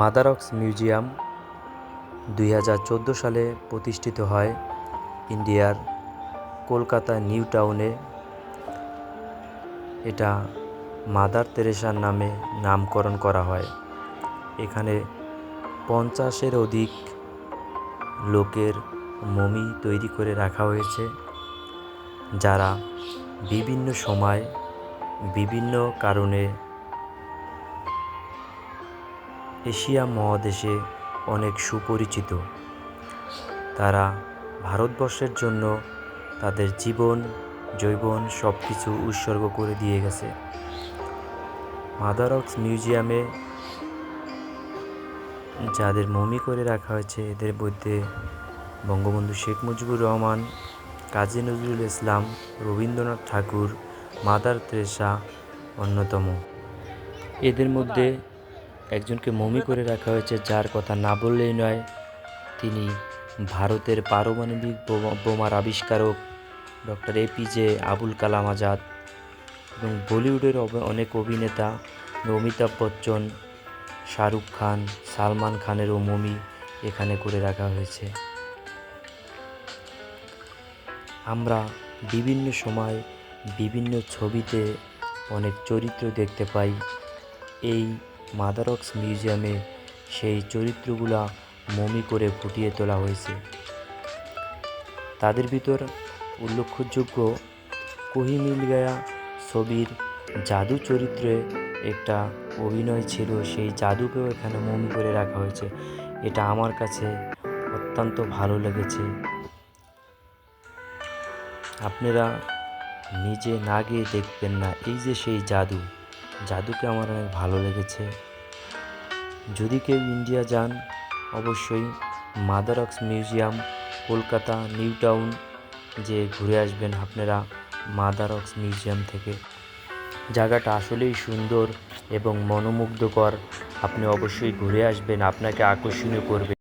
মাদারক্স museum 2014 সালে প্রতিষ্ঠিত হয় ইন্ডিয়ার কলকাতা নিউ টাউনে। এটা মাদার তেরেসার নামে নামকরণ করা হয়। এখানে 50-এর অধিক লোকের মমি তৈরি করে রাখা হয়েছে, যারা বিভিন্ন সময় বিভিন্ন কারণে এশিয়া মহাদেশে অনেক সুপরিচিত। তারা ভারতবর্ষের জন্য তাদের জীবন যৌবন সব কিছু উৎসর্গ করে দিয়ে গেছে। মাদারক্স মিউজিয়ামে যাদের মমি করে রাখা হয়েছে এদের মধ্যে বঙ্গবন্ধু শেখ মুজিবুর রহমান, কাজী নজরুল ইসলাম, রবীন্দ্রনাথ ঠাকুর, মাদার তেরেসা অন্যতম। এদের মধ্যে একজনকে মমি করে রাখা হয়েছে, যার কথা না বললেই নয়। তিনি ভারতের পারমাণবিক বোমার আবিষ্কারক ডক্টর APJ আবুল কালাম আজাদ। এবং বলিউডের অনেক অভিনেতা অমিতাভ বচ্চন, শাহরুখ খান, সালমান খানেরও মমি এখানে করে রাখা হয়েছে। আমরা বিভিন্ন সময় বিভিন্ন ছবিতে অনেক চরিত্র দেখতে পাই। এই মাদারক্স মিউজিয়ামে সেই চরিত্রগুলা মমি করে ফুটিয়ে তোলা হয়েছে। তাদের ভিতর উল্লেখযোগ্য কোহি মিল গয়া ছবির জাদু চরিত্রে একটা অভিনয় ছিল, সেই জাদুকেও এখানে মমি করে রাখা হয়েছে। এটা আমার কাছে অত্যন্ত ভালো লেগেছে। আপনারা নিজে না গিয়ে দেখবেন না, এই যে সেই জাদুকে আমার অনেক ভালো লেগেছে। যদি কেউ ইন্ডিয়া যান অবশ্যই মাদারক্স মিউজিয়াম কলকাতা নিউ টাউন যে ঘুরে আসবেন আপনারা মাদারক্স মিউজিয়াম থেকে। জায়গাটা আসলেই সুন্দর এবং মনোমুগ্ধকর। আপনি অবশ্যই ঘুরে আসবেন, আপনাকে আকর্ষণীয় করবে।